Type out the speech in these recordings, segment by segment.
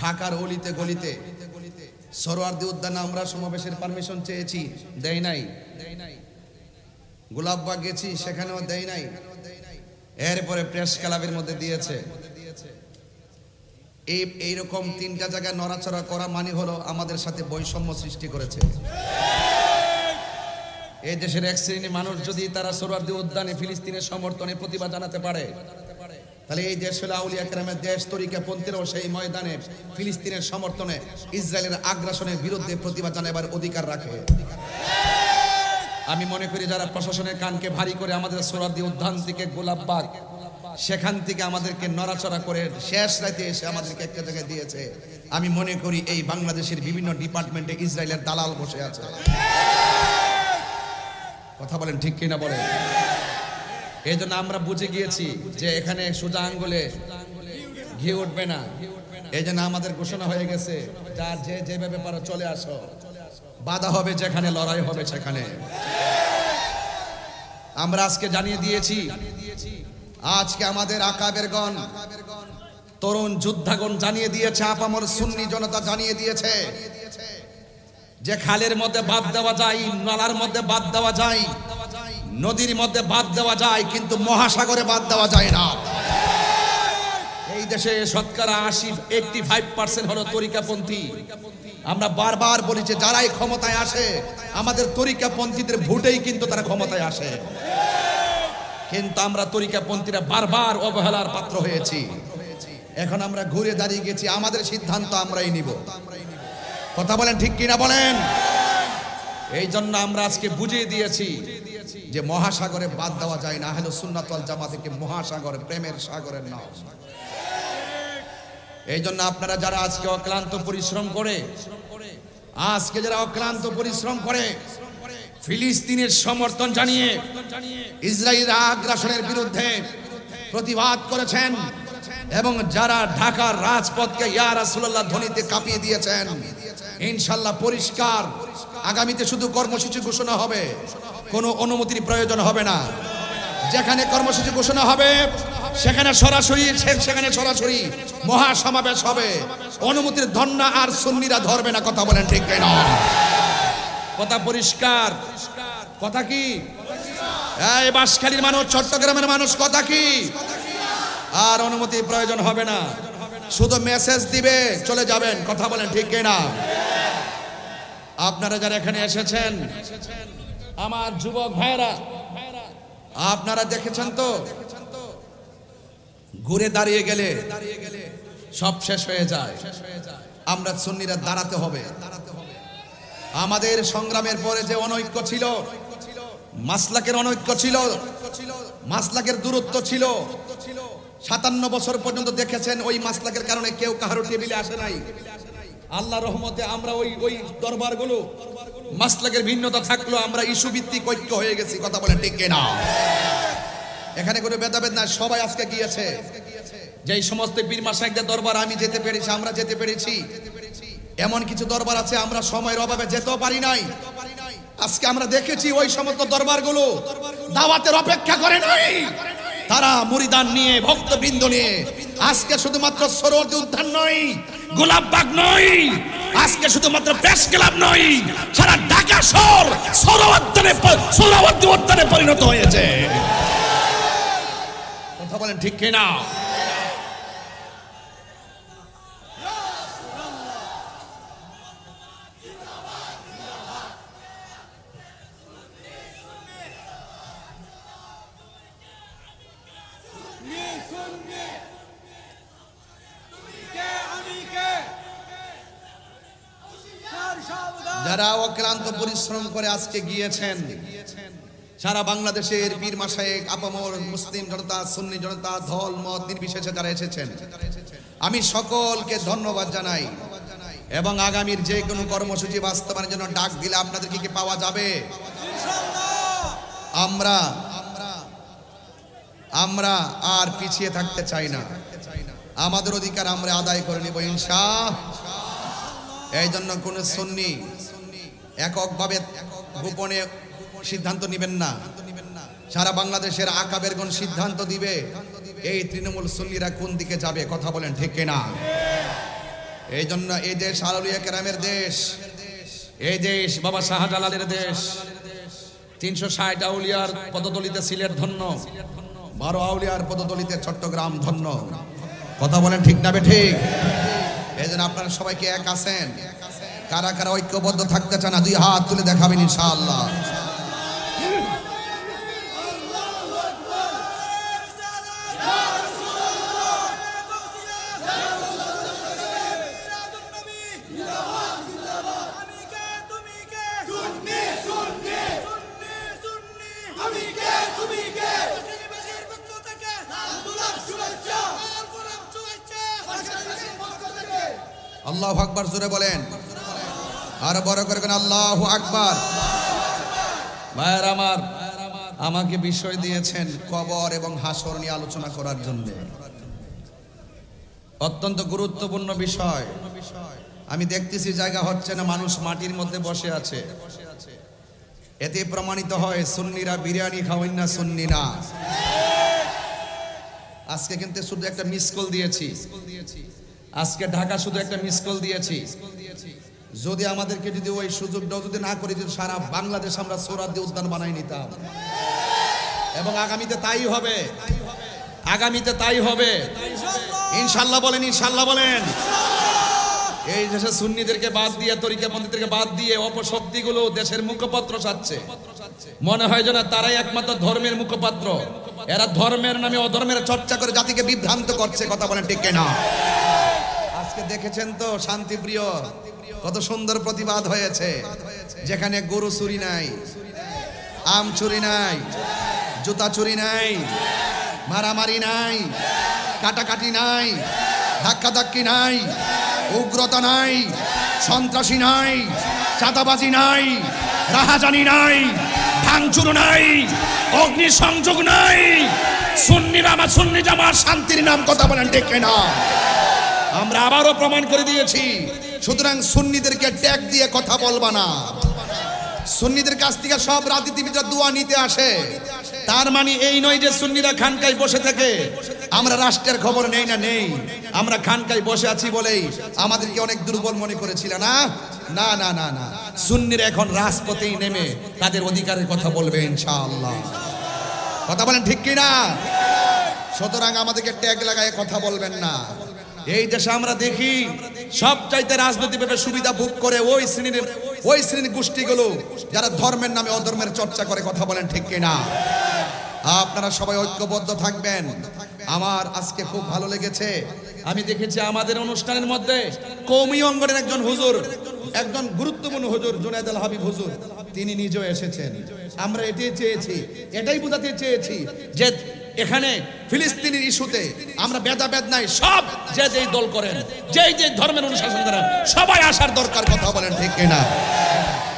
ঢাকার অলিতে গলিতে সরোয়ার্দী উদ্যানে আমরা সমাবেশের পারমিশন চেয়েছি, দেয় নাই। গোলাপবাগ গেছি, সেখানেও দেয় নাই। এরপরে প্রেস ক্লাবের মধ্যে দিয়েছে। এইরকম তিনটা জায়গায় নড়াচড়া করা মানে হলো আমাদের সাথে বৈষম্য সৃষ্টি করেছে। এই দেশের এক শ্রেণীর মানুষ যদি তারা সোহরাওয়ার্দী উদ্যানে ফিলিস্তিনের সমর্থনে প্রতিবাদ জানাতে পারে, তাহলে এই দেশ হলো আউলিয়া কেরামের দেশ। তরিকাপন্থীরাও সেই ময়দানে ফিলিস্তিনের সমর্থনে ইসরায়েলের আগ্রাসনের বিরুদ্ধে প্রতিবাদ জানাবার অধিকার রাখে। আমি মনে করি যারা প্রশাসনের কানকে ভারী করে আমাদের সোহরাওয়ার্দী উদ্যান থেকে গোলাপবাগ, সেখান থেকে আমাদেরকে নড়াচড়া করে শেষ রাতে এসে আমাদেরকে একটা জায়গায় দিয়েছে, আমি মনে করি এই বাংলাদেশের বিভিন্ন ডিপার্টমেন্টে ইসরায়েলের দালাল বসে আছে। কথা বলেন ঠিক কিনা বলেন? এই জন্য আমরা বুঝে গিয়েছি যে এখানে সোজা আঙ্গুলে ঘি উঠবে না। এই জন্য আমাদের ঘোষণা হয়ে গেছে, যার যেভাবে পারো চলে আসো, বাধা হবে যেখানে, লড়াই হবে সেখানে। আমরা আজকে জানিয়ে দিয়েছি, আজকে আমাদের আকাবেরগণ, তরুণ যোদ্ধাগণ জানিয়ে দিয়েছে, আপামর সুন্নি জনতা জানিয়ে দিয়েছে যে খালের মধ্যে বাদ দেওয়া যায়, নালার মধ্যে বাদ দেওয়া যায়, নদীর মধ্যে বাদ দেওয়া যায়, কিন্তু মহাসাগরে বাদ দেওয়া যায় না। এই দেশে শতকরা 85% হলো তরিকাপন্থী। আমরা বারবার বলেছি, যারাই ক্ষমতায় আসে আমাদের তরিকাপন্থীদের ভোটেই কিন্তু তারা ক্ষমতায় আসে, কিন্তু আমরা তরিকাপন্থীরা বারবার অবহেলার পাত্র হয়েছি। এখন আমরা ঘুরে দাঁড়িয়ে গেছি, আমাদের সিদ্ধান্ত আমরাই নিব। কথা বলেন ঠিক কিনা বলেন? এই জন্য আমরা আজকে বুঝিয়ে দিয়েছি যে মহাসাগরে বাদ দেওয়া যায় না। আহলে সুন্নাত ওয়াল জামাতকে মহাসাগরে, প্রেমের সাগরের নাম। এই জন্য আপনারা যারা আজকে অক্লান্ত পরিশ্রম করে, ফিলিস্তিনের সমর্থন জানিয়ে ইসরায়েলের আগ্রাসনের বিরুদ্ধে প্রতিবাদ করেছেন, এবং যারা ঢাকার রাজপথকে ইয়া রাসূলুল্লাহ ধ্বনিতে কাঁপিয়ে দিয়েছেন, ইনশাআল্লাহ পরিষ্কার আগামীতে শুধু কর্মসূচি ঘোষণা হবে, কোনো অনুমতির প্রয়োজন হবে না। যেখানে কর্মসূচি ঘোষণা হবে সেখানে সরাসরি মহাসমাবেশ হবে। অনুমতির ধন্না আর সুন্নিরা ধরবে না। কথা বলেন ঠিক কিনা? কথা পরিষ্কার। কথা কি? এই বাঁশখালীর মানুষ, চট্টগ্রামের মানুষ, কথা কি? আর অনুমতির প্রয়োজন হবে না, শুধু মেসেজ দিবে, চলে যাবেন। কথা বলেন ঠিক কিনা? আপনারা যারা এখানে এসেছেন, আমার যুবক ভাইরা, আপনারা দেখেছেন তো, ঘুরে দাঁড়িয়ে গেলে সব শেষ হয়ে যায়। আমরা সুন্নিরা দাঁড়াতে হবে। আমাদের সংগ্রামের পরে যে অনৈক্য ছিল, মাসলাকের অনৈক্য ছিল, মাসলাকের দূরত্ব ছিল, 57 বছর পর্যন্ত দেখেছেন ওই মাসলাকের কারণে কেউ কাহারো টেবিলে আসে নাই। আল্লাহর রহমতে আমরা ওই দরবারগুলো, মাসলাকের ভিন্নতা থাকলো, আমরা ইস্যু ভিত্তিক ঐক্য হয়ে গেছি। কথা বলেন ঠিক কিনা? এখানে কোনো ভেদাভেদ না, সবাই আজকে গিয়েছে। যেই সমস্ত পীর মাশায়েখদের দরবার আমি যেতে পেরেছি, আমরা যেতে পেরেছি, এমন কিছু দরবার আছে আমরা সময়ের অভাবে যেতেও পারি নাই। আজকে আমরা দেখেছি ওই সমস্ত দরবারগুলো দাওয়াতের অপেক্ষা করে নাই। তারা মুরিদান নিয়ে, ভক্তবৃন্দ নিয়ে, আজকে শুধুমাত্র সোহরাওয়ার্দী উদ্যান নয়, গোলাপবাগ নয়, আজকে শুধুমাত্র প্রেস ক্লাব নয়, সারা ঢাকা শহর সোহরাওয়ার্দী উদ্যানে পরিণত হয়েছে। কথা বলেন ঠিক কিনা? যারা অক্লান্ত পরিশ্রম করে আজকে গিয়েছেন, সারা বাংলাদেশের পীর মাশায়েখ, আপামর মুসলিম জনতা, সুন্নি জনতা, দল মত নির্বিশেষে যারা এসেছেন, আমি সকলকে ধন্যবাদ জানাই। এবং আগামীর যে কোনো কর্মসূচি বাস্তবায়নের জন্য ডাক দিলে আপনাদেরকে কি পাওয়া যাবে? আমরা আর পিছিয়ে থাকতে চাই না। আমাদের অধিকার আমরা আদায় করে নেব ইনশাআল্লাহ। এই জন্য কোন সুন্নি এককভাবে গোপনে সিদ্ধান্ত নেবেন না। সারা বাংলাদেশের আকাবেরগণ সিদ্ধান্ত দিবে এই তৃণমূল সুন্নিরা কোন দিকে যাবে। কথা বলেন ঠিক কিনা? এই জন্য এই দেশ আউলিয়া কেরামের দেশ, এই দেশ বাবা শাহজালালের দেশ। 360 আউলিয়ার পদতলিতে সিলেট ধন্য, 12 আউলিয়ার পদতলিতে চট্টগ্রাম ধন্য। কথা বলেন ঠিক না বেঠিক? এই জন্য আপনারা সবাইকে এক আছেন। কারা কারা ঐক্যবদ্ধ থাকতে চান 2 হাত তুলে দেখাবেন ইনশাআল্লাহ। আল্লাহু আকবার, জোরে বলেন, আর বড় করে বলেন আল্লাহু আকবার। ভাইরা আমার, আমাকে বিষয় দিয়েছেন কবর এবং হাসর নিয়ে আলোচনা করার জন্য। অত্যন্ত গুরুত্বপূর্ণ বিষয়। আমি দেখতেছি জায়গা হচ্ছে না, মানুষ মাটির মধ্যে বসে আছে। এতে প্রমাণিত হয় সুন্নিরা বিরিয়ানি খাওয়েন না, সুন্নি না। আজকে কিন্তু শুধু একটা মিস কল দিয়েছি, আজকে ঢাকা শুধু একটা মিস কল দিয়েছি। যদি আমাদেরকে যদি ওই সুযোগটাও যদি না করে, যদি সারা বাংলাদেশ আমরা সোহরাওয়ার্দী উদ্যান বানাই নিতাম, এবং আগামীতে তাই হবে, আগামীতে তাই হবে ইনশাআল্লাহ। বলেন ইনশাআল্লাহ বলেন। এই দেশে সুন্নিদেরকে বাদ দিয়ে, তরিকাপন্থীদেরকে বাদ দিয়ে অপশক্তিগুলো দেশের মুখপত্র চাচ্ছে। মনে হয় যেন তারাই একমাত্র ধর্মের মুখপাত্র। এরা ধর্মের নামে অধর্মের চর্চা করে জাতিকে বিভ্রান্ত করছে। কথা বলেন ঠিক কিনা? আজকে দেখেছেন তো শান্তিপ্রিয় কত সুন্দর প্রতিবাদ হয়েছে, যেখানে গরু চুরি নাই, আম চুরি নাই, জুতা চুরি নাই, মারামারি নাই, কাটাকাটি নাই, ধাক্কাধাক্কি নাই, উগ্রতা নাই, সন্ত্রাসী নাই, চাঁদাবাজি নাই, রাহাজানি নাই, ভাঙচুর নাই, অগ্নিসংযোগ নাই। সুন্নিরা আমার সুন্নি জামাত শান্তির নাম। কথা বলেন ঠিক কিনা? আমরা আবারও প্রমাণ করে দিয়েছি। সুতরাং সুন্নিদেরকে ট্যাগ দিয়ে কথা বলবা না। সুন্নিদের কাছ থেকে সব রাজনীতিবিদরা দোয়া নিতে আসে। তার মানে এই নয় যে সুন্নিরা খানকায় বসে থাকে আমরা রাষ্ট্রের খবর নেই না, নেই। আমরা খানকায় বসে আছি বলেই আমাদেরকে অনেক দুর্বল মনে করেছিল না, না না না না। সুন্নিরা এখন রাজপথেই নেমে তাদের অধিকারের কথা বলবে ইনশাআল্লাহ। কথা বলেন ঠিক কিনা? সুতরাং আমাদেরকে ট্যাগ লাগায় কথা বলবেন না। এই দেশে আমরা দেখি সব চাইতে রাজনৈতিকভাবে সুবিধা ভোগ করে ওই শ্রেণীর গোষ্ঠীগুলো যারা ধর্মের নামে অধর্মের চর্চা করে। কথা বলেন ঠিক কিনা? আপনারা সবাই ঐক্যবদ্ধ থাকবেন। আমার আজকে খুব ভালো লেগেছে, আমি দেখেছি আমাদের অনুষ্ঠানের মধ্যে কওমি অঙ্গনের একজন হুজুর, একজন গুরুত্বপূর্ণ হুজুর জুনায়েদ আল হাবিব হুজুর, তিনি নিজেও এসেছেন। আমরা এটাই চেয়েছি, এটাই বোঝাতে চেয়েছি যে এখানে ফিলিস্তিনের ইস্যুতে আমরা ভেদাভেদ নাই। সব যে যেই দল করেন, যেই যে ধর্মের অনুশাসন করেন, সবাই আসার দরকার। কথা বলেন ঠিক কিনা?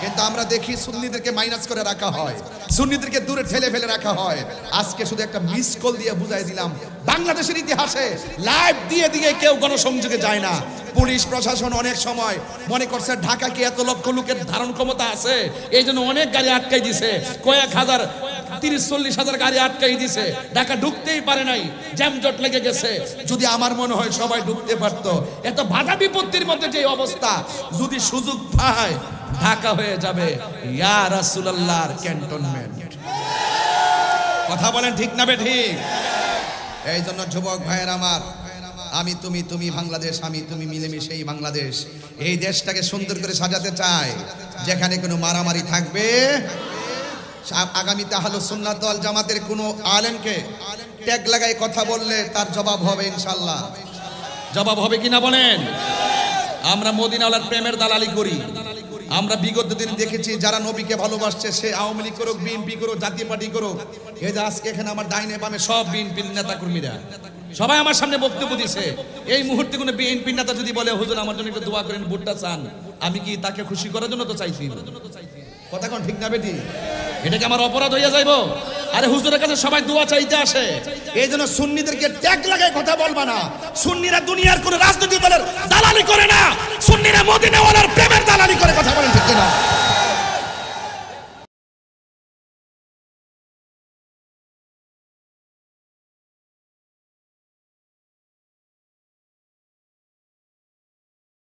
কিন্তু আমরা দেখি সুন্নিদেরকে মাইনাস করে রাখা হয়, সুন্নিদেরকে দূরে ঠেলে ফেলে রাখা হয়। আজকে শুধু একটা মিস কল দিয়ে বুঝাই দিলাম, বাংলাদেশের ইতিহাসে লাইভ দিয়ে দিয়ে কেউ গণসংযোগে যায় না। পুলিশ প্রশাসন অনেক সময় মনে করছে ঢাকা কি এত লক্ষ লোকের ধারণ ক্ষমতা আছে, এই জন্য অনেক গাড়ি আটকাই দিছে, কয়েক হাজার 30-40 হাজার গাড়ি আটকাই দিছে, ঢাকা ঢুকতেই পারে নাই, জ্যামজট লেগে গেছে। যদি আমার মনে হয় সবাই ঢুকতে পারতো। এত বাধা বিপত্তির মধ্যে যে অবস্থা, যদি সুযোগ পায় ঢাকা হয়ে যাবে ইয়া রাসূলুল্লাহর ক্যান্টনমেন্ট। কথা বলেন ঠিক না বেঠিক? এই জন্য যুবক ভাইয়ের আমার, আমি তুমি, তুমি বাংলাদেশ, আমি তুমি মিলেমিশে এই বাংলাদেশ, এই দেশটাকে সুন্দর করে সাজাতে চাই, যেখানে কোনো মারামারি থাকবে। আগামীতে আহলে সুন্নাত ওয়াল জামাতের কোনো আলেমকে ট্যাগ লাগাই কথা বললে তার জবাব হবে ইনশাআল্লাহ। জবাব হবে কিনা বলেন? আমরা মদিনাওয়ালার প্রেমের দালালি করি। আমরা বিগত দিন দেখেছি যারা নবীকে ভালোবাসছে, সে আওয়ামী লীগ করুক, বিএনপি করুক, জাতীয় পার্টি করুক, এই যে আজকে এখানে আমার ডাইনে বামে সব বিএনপির নেতা কর্মীরা সবাই আমার সামনে বক্তব্য দিছে। এই মুহূর্তে কোনো বিএনপি নেতা যদি বলে হুজুর আমার জন্য একটু দোয়া করেন, ভোটটা চান, আমি কি তাকে খুশি করার জন্য তো চাইছি? কথা কোন ঠিক না বেটি? এটা কি আমার অপরাধ হইয়া যাইব? আরে হুজুরের কাছে সবাই দোয়া চাইতে আসে। এই জন্য সুন্নিদেরকে ট্যাগ লাগায় কথা বলবা না। সুন্নিরা দুনিয়ার কোন রাজনৈতিক দলের দালালি করে না। সুন্নিরা মদিনা